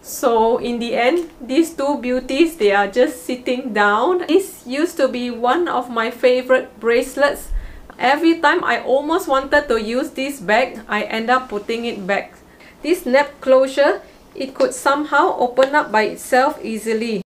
So in the end, these two beauties, they are just sitting down. This used to be one of my favorite bracelets. Every time I almost wanted to use this bag, I end up putting it back. This nap closure, it could somehow open up by itself easily.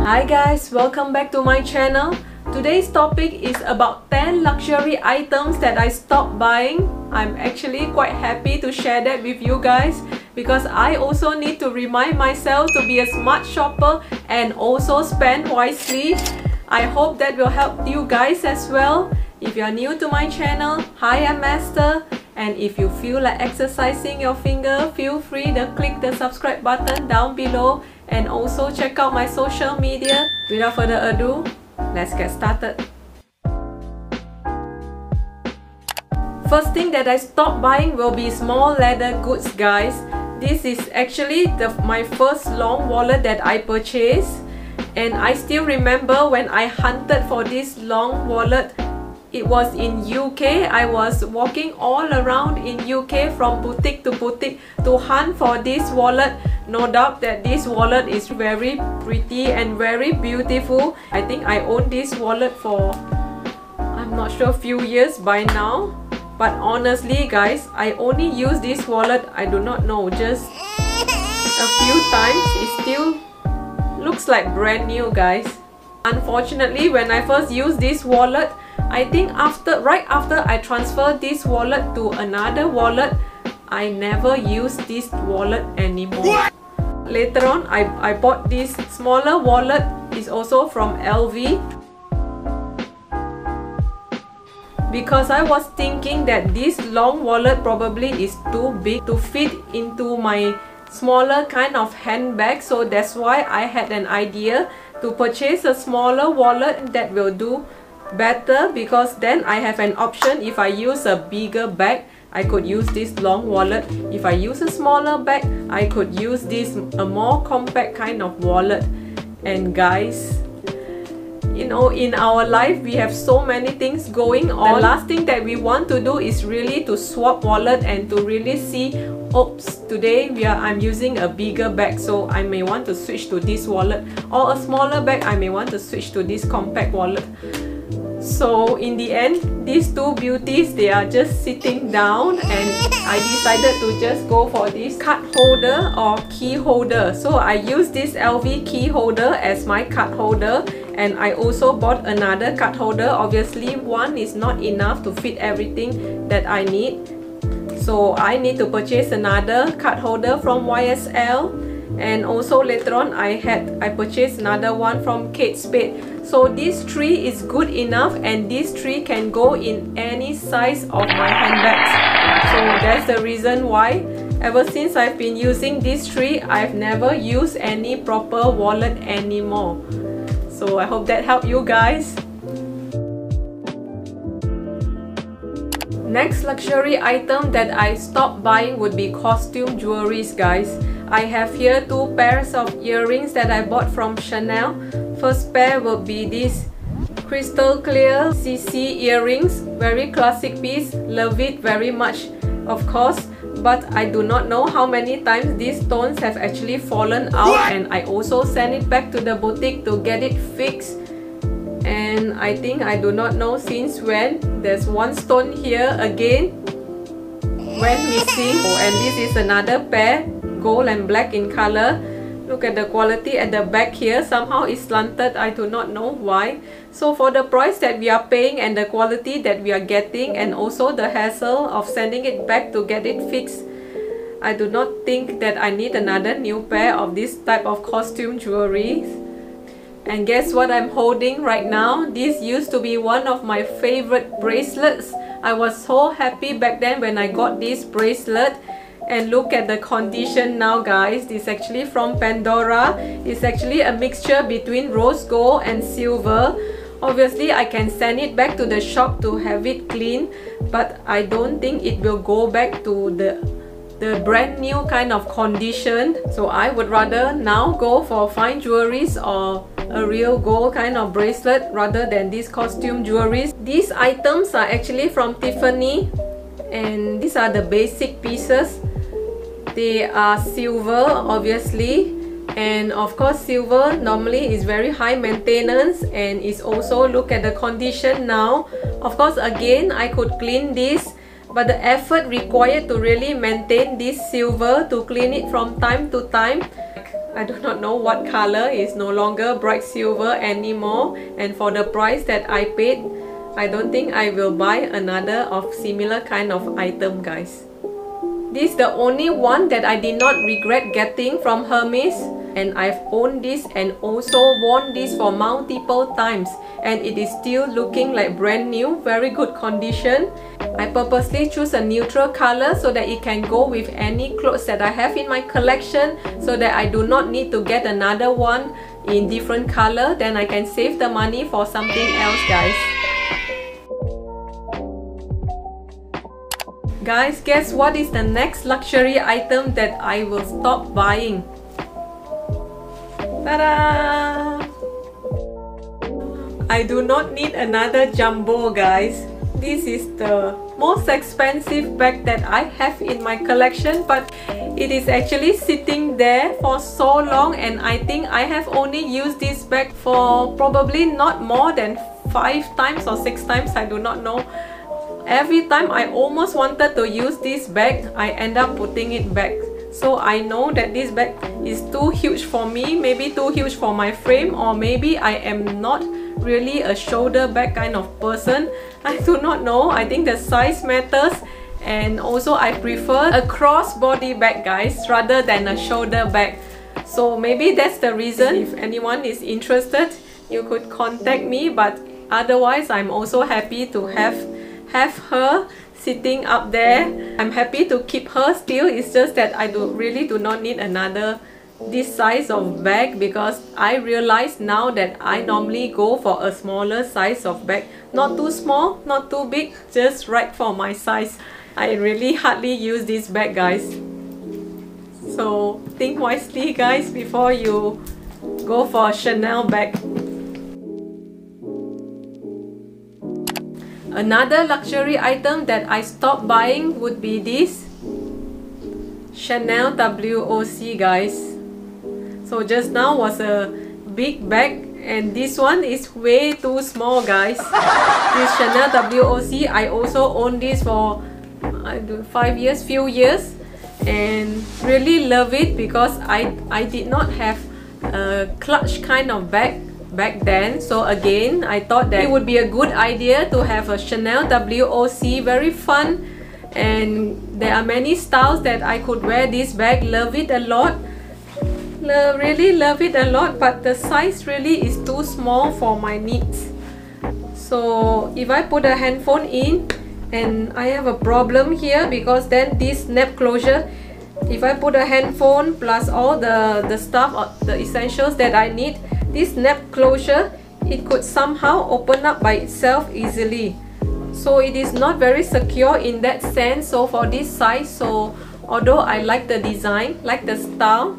Hi guys, welcome back to my channel. Today's topic is about 10 luxury items that I stopped buying. I'm actually quite happy to share that with you guys because I also need to remind myself to be a smart shopper and also spend wisely. I hope that will help you guys as well. If you are new to my channel, hi, I'm Master. And if you feel like exercising your finger, feel free to click the subscribe button down below and also check out my social media. Without further ado, let's get started. First thing that I stopped buying will be small leather goods, guys. This is actually my first long wallet that I purchased, and I still remember when I hunted for this long wallet. It was in UK. I was walking all around in UK from boutique to boutique to hunt for this wallet. No doubt that this wallet is very pretty and very beautiful. I think I own this wallet for, I'm not sure, few years by now. But honestly guys, I only use this wallet, I do not know, just a few times. It still looks like brand new, guys. Unfortunately, when I first used this wallet, I think right after I transferred this wallet to another wallet, I never used this wallet anymore. What? Later on, I bought this smaller wallet. It's also from LV. Because I was thinking that this long wallet probably is too big to fit into my smaller kind of handbag. So that's why I had an idea to purchase a smaller wallet that will do better, because then I have an option. If I use a bigger bag, I could use this long wallet. If I use a smaller bag, I could use this a more compact kind of wallet. And guys, you know, in our life we have so many things going on. The last thing that we want to do is really to swap wallet and to really see, oops, today I'm using a bigger bag, so I may want to switch to this wallet, or a smaller bag, I may want to switch to this compact wallet. So in the end, these two beauties, they are just sitting down, and I decided to just go for this card holder or key holder. So I use this LV key holder as my card holder, and I also bought another card holder. Obviously, one is not enough to fit everything that I need. So I need to purchase another card holder from YSL. And also later on, I purchased another one from Kate Spade. So this three is good enough, and this three can go in any size of my handbags. So that's the reason why ever since I've been using these three, I've never used any proper wallet anymore. So I hope that helped you guys. Next luxury item that I stopped buying would be costume jewelries, guys. I have here two pairs of earrings that I bought from Chanel. First pair will be this crystal clear CC earrings. Very classic piece. Love it very much, of course. But I do not know how many times these stones have actually fallen out. And I also sent it back to the boutique to get it fixed. And I think I do not know since when. There's one stone here again went missing. Oh, and this is another pair, gold and black in color. Look at the quality at the back here. Somehow it's slanted. I do not know why. So for the price that we are paying and the quality that we are getting, and also the hassle of sending it back to get it fixed, I do not think that I need another new pair of this type of costume jewelry. And guess what I'm holding right now? This used to be one of my favorite bracelets. I was so happy back then when I got this bracelet. And look at the condition now, guys. This is actually from Pandora. It's actually a mixture between rose gold and silver. Obviously, I can send it back to the shop to have it clean, but I don't think it will go back to the brand new kind of condition. So I would rather now go for fine jewelries or a real gold kind of bracelet rather than these costume jewelries. These items are actually from TIffany, and these are the basic pieces. They are silver, obviously, and of course silver normally is very high maintenance, and is also, look at the condition now. Of course, again, I could clean this, but the effort required to really maintain this silver, to clean it from time to time, I do not know what color, is no longer bright silver anymore, and for the price that I paid, I don't think I will buy another of similar kind of item, guys. This is the only one that I did not regret getting from Hermes, and I've owned this and also worn this for multiple times, and it is still looking like brand new, very good condition. I purposely choose a neutral color so that it can go with any clothes that I have in my collection, so that I do not need to get another one in different color. Then I can save the money for something else, guys. Guys, guess what is the next luxury item that I will stop buying? Ta-da! I do not need another jumbo, guys. This is the most expensive bag that I have in my collection, but it is actually sitting there for so long, and I think I have only used this bag for probably not more than 5 times or 6 times, I do not know. Every time I almost wanted to use this bag, I end up putting it back. So I know that this bag is too huge for me, maybe too huge for my frame, or maybe I am not really a shoulder bag kind of person. I do not know. I think the size matters, and also I prefer a crossbody bag, guys, rather than a shoulder bag. So maybe that's the reason. If anyone is interested, you could contact me, but otherwise I'm also happy to have her sitting up there. I'm happy to keep her still. It's just that I really do not need another this size of bag, because I realize now that I normally go for a smaller size of bag. Not too small, not too big, just right for my size. I really hardly use this bag, guys. So think wisely, guys, before you go for a Chanel bag. Another luxury item that I stopped buying would be this Chanel WOC, guys. So just now was a big bag, and this one is way too small, guys. This Chanel WOC, I also own this for 5 years, few years, and really love it because I did not have a clutch kind of bag back then. So again, I thought that it would be a good idea to have a Chanel WOC, very fun, and there are many styles that I could wear this bag. Love it a lot, really love it a lot, but the size really is too small for my needs. So if I put a handphone in, and I have a problem here, because then this snap closure, if I put a handphone plus all the stuff or the essentials that I need, this snap closure, it could somehow open up by itself easily. So it is not very secure in that sense. So for this size, so although I like the design, like the style,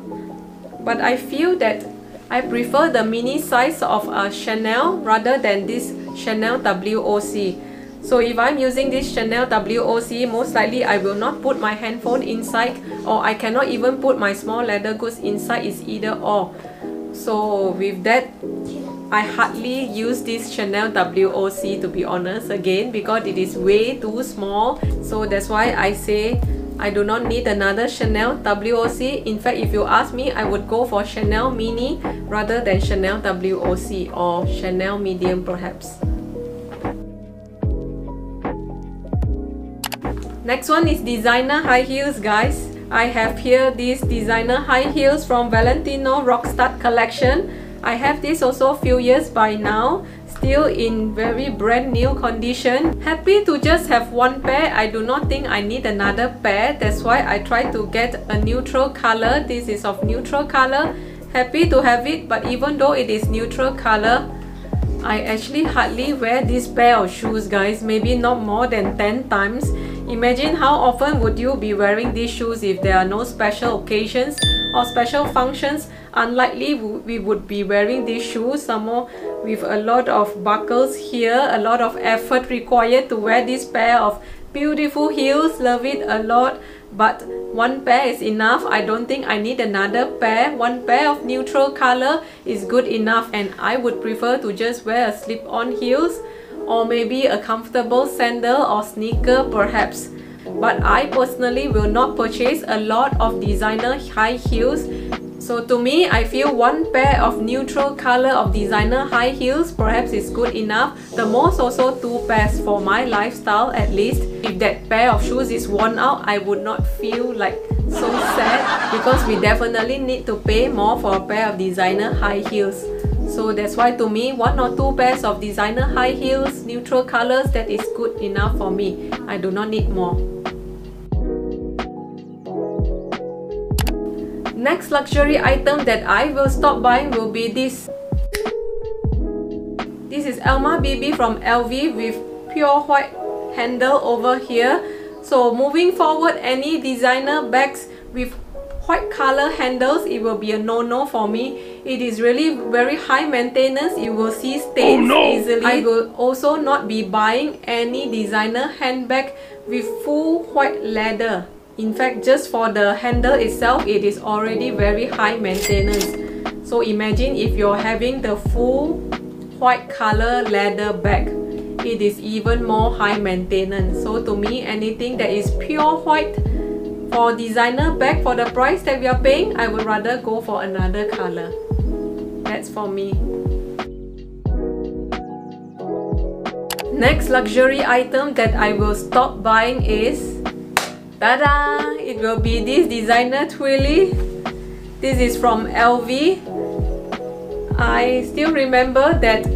but I feel that I prefer the mini size of a Chanel rather than this Chanel WOC. So if I'm using this Chanel WOC, most likely I will not put my handphone inside, or I cannot even put my small leather goods inside. It's either or. So with that, I hardly use this Chanel WOC, to be honest, again, because it is way too small. So that's why I say I do not need another Chanel WOC. In fact, if you ask me, I would go for Chanel Mini rather than Chanel WOC, or Chanel Medium perhaps. Next one is designer high heels, guys. I have here these designer high heels from Valentino Rockstar collection. I have this also a few years by now. still in very brand new condition. Happy to just have one pair. I do not think I need another pair. That's why I try to get a neutral color. This is of neutral color. Happy to have it, but even though it is neutral color, I actually hardly wear this pair of shoes, guys. Maybe not more than 10 times. Imagine how often would you be wearing these shoes if there are no special occasions or special functions. Unlikely we would be wearing these shoes, some more with a lot of buckles here, a lot of effort required to wear this pair of beautiful heels. Love it a lot, but one pair is enough. I don't think I need another pair. One pair of neutral color is good enough, and I would prefer to just wear a slip-on heels or maybe a comfortable sandal or sneaker perhaps. But I personally will not purchase a lot of designer high heels. So to me, I feel one pair of neutral color of designer high heels perhaps is good enough. The most also 2 pairs for my lifestyle at least. If that pair of shoes is worn out, I would not feel like so sad, because we definitely need to pay more for a pair of designer high heels. So that's why to me, 1 or 2 pairs of designer high heels, neutral colors, that is good enough for me. I do not need more. Next luxury item that I will stop buying will be this. This is Alma BB from LV with pure white handle over here. So moving forward, any designer bags with white color handles, it will be a no-no for me. It is really very high maintenance. You will see stains easily. I will also not be buying any designer handbag with full white leather. In fact, just for the handle itself, it is already very high maintenance. So imagine if you're having the full white color leather bag, it is even more high maintenance. So to me, anything that is pure white for designer bag, for the price that we are paying, I would rather go for another color. That's for me. Next luxury item that I will stop buying is, tada! It will be this designer Twilly. This is from LV. I still remember that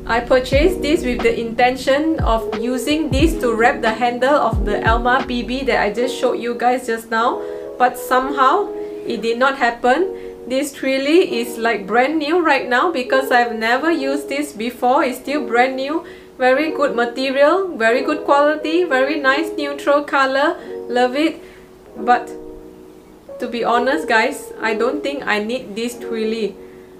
I purchased this with the intention of using this to wrap the handle of the Alma BB that I just showed you guys just now. But somehow it did not happen. This Twilly is like brand new right now because I've never used this before. It's still brand new. Very good material, very good quality, very nice neutral color. Love it. But to be honest guys, I don't think I need this Twilly.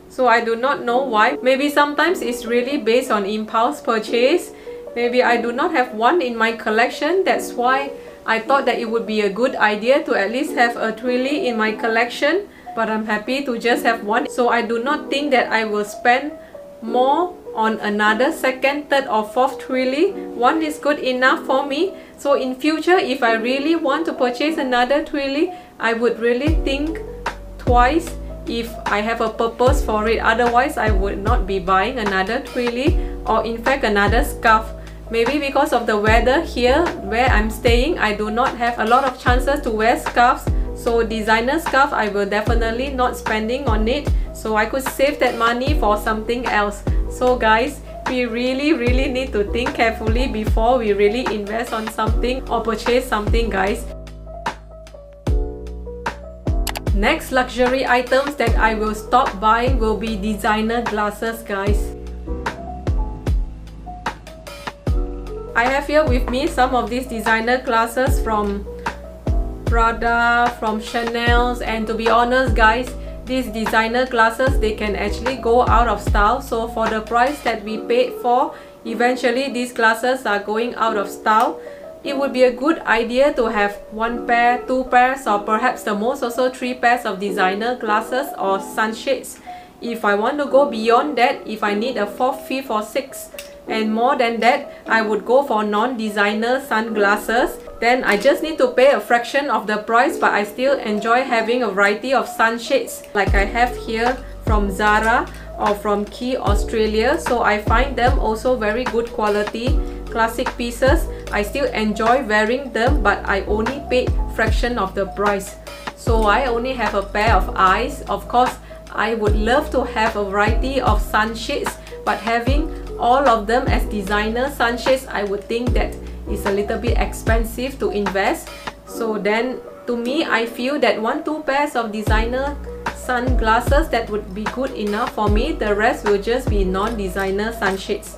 So I do not know why. Maybe sometimes it's really based on impulse purchase. Maybe I do not have one in my collection. That's why I thought that it would be a good idea to at least have a Twilly in my collection. But I'm happy to just have one. So I do not think that I will spend more on another second, third or fourth Twilly. One is good enough for me. So in future, if I really want to purchase another Twilly, I would really think twice if I have a purpose for it. Otherwise, I would not be buying another Twilly, or in fact another scarf. Maybe because of the weather here where I'm staying, I do not have a lot of chances to wear scarves. So designer scarf, I will definitely not spending on it. So I could save that money for something else. So guys, we really need to think carefully before we really invest on something or purchase something, guys. Next luxury items that I will stop buying will be designer glasses, guys. I have here with me some of these designer glasses from Prada, from Chanel, and to be honest guys, these designer glasses, they can actually go out of style. So for the price that we paid for, eventually these glasses are going out of style. It would be a good idea to have 1 pair, 2 pairs, or perhaps the most also 3 pairs of designer glasses or sunshades. If I want to go beyond that, if I need a 4th, 5th or 6th and more than that, I would go for non-designer sunglasses. Then I just need to pay a fraction of the price, but I still enjoy having a variety of sunshades like I have here from Zara or from Key Australia. So I find them also very good quality, classic pieces. I still enjoy wearing them, but I only paid fraction of the price. So I only have a pair of eyes. Of course, I would love to have a variety of sunshades, but having all of them as designer sunshades, I would think that it's a little bit expensive to invest. So then to me, I feel that 1-2 pairs of designer sunglasses, that would be good enough for me. The rest will just be non-designer sunshades.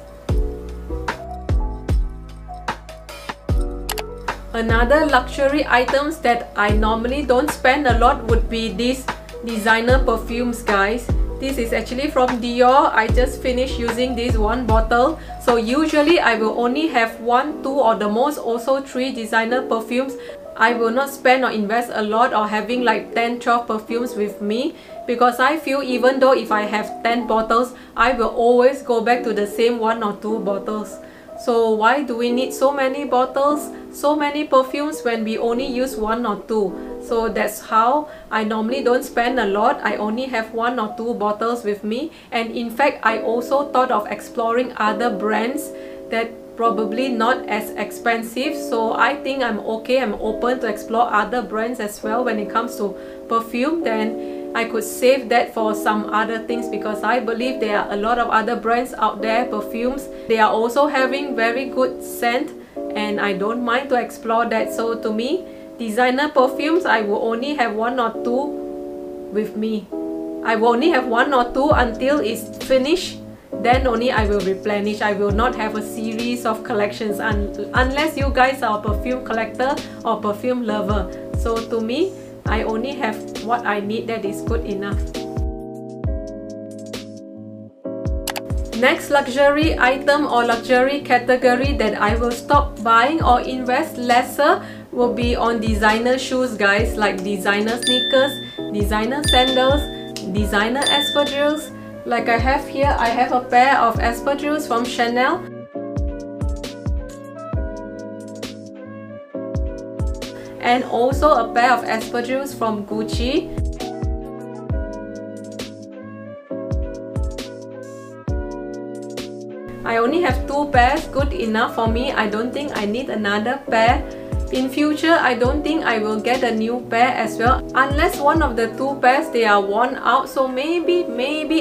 Another luxury items that I normally don't spend a lot would be these designer perfumes, guys. This is actually from Dior. I just finished using this one bottle. So usually I will only have 1, 2 or the most also 3 designer perfumes. I will not spend or invest a lot or having like 10-12 perfumes with me, because I feel even though if I have 10 bottles, I will always go back to the same 1 or 2 bottles. So why do we need so many bottles, so many perfumes when we only use 1 or 2? So that's how I normally don't spend a lot. I only have 1 or 2 bottles with me. And in fact, I also thought of exploring other brands that probably not as expensive. So I think I'm okay. I'm open to explore other brands as well when it comes to perfume. Then I could save that for some other things, because I believe there are a lot of other brands out there, perfumes. They are also having very good scent and I don't mind to explore that. So to me, designer perfumes, I will only have 1 or 2 with me. I will only have 1 or 2 until it's finished. Then only I will replenish. I will not have a series of collections unless you guys are a perfume collector or perfume lover. So to me, I only have what I need. That is good enough. Next luxury item or luxury category that I will stop buying or invest lesser will be on designer shoes, guys, like designer sneakers, designer sandals, designer espadrilles. Like I have here, I have a pair of espadrilles from Chanel. And also a pair of espadrilles from Gucci. I only have 2 pairs, good enough for me. I don't think I need another pair. In future, I don't think I will get a new pair as well, unless one of the 2 pairs they are worn out. So maybe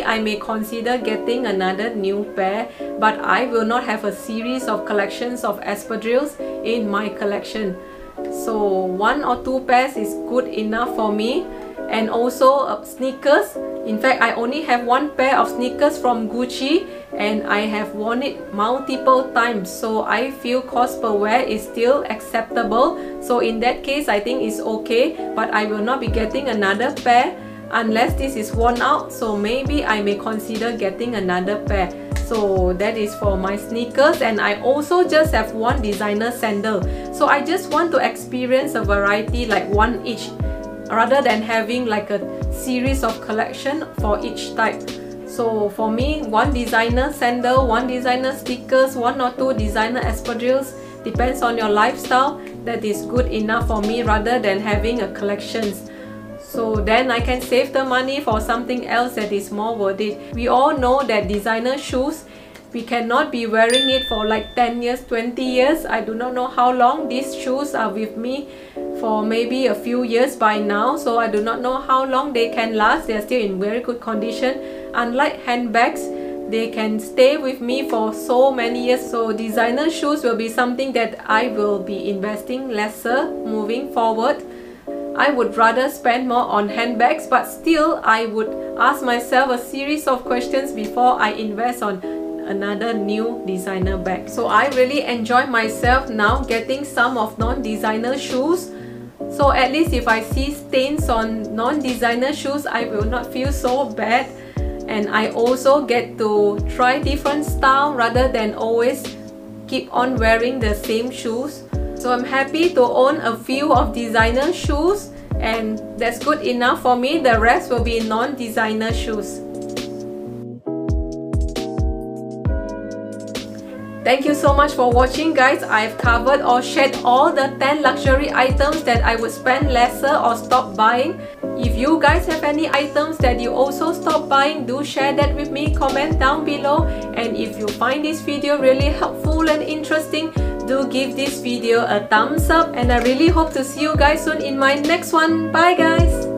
I may consider getting another new pair, but I will not have a series of collections of espadrilles in my collection. So 1 or 2 pairs is good enough for me. And also sneakers. In fact, I only have 1 pair of sneakers from Gucci and I have worn it multiple times. So I feel cost per wear is still acceptable. So in that case, I think it's okay. But I will not be getting another pair unless this is worn out. So maybe I may consider getting another pair. So that is for my sneakers. And I also just have 1 designer sandal. So I just want to experience a variety, like 1 each, rather than having like a series of collection for each type. So for me, 1 designer sandal, 1 designer sneakers, 1 or 2 designer espadrilles, depends on your lifestyle. That is good enough for me rather than having a collections. So then I can save the money for something else that is more worth it. We all know that designer shoes, we cannot be wearing it for like 10 years, 20 years. I do not know how long these shoes are with me, for maybe a few years by now. So I do not know how long they can last. They are still in very good condition. Unlike handbags, they can stay with me for so many years. So designer shoes will be something that I will be investing lesser moving forward. I would rather spend more on handbags, but still I would ask myself a series of questions before I invest on another new designer bag. So I really enjoy myself now getting some of non-designer shoes. So at least if I see stains on non-designer shoes, I will not feel so bad. And I also get to try different style rather than always keep on wearing the same shoes. So I'm happy to own a few of designer shoes, and that's good enough for me. The rest will be non-designer shoes. Thank you so much for watching, guys. I've covered or shared all the 10 luxury items that I would spend lesser or stop buying. If you guys have any items that you also stop buying, do share that with me. Comment down below. And if you find this video really helpful and interesting, do give this video a thumbs up. And I really hope to see you guys soon in my next one. Bye guys!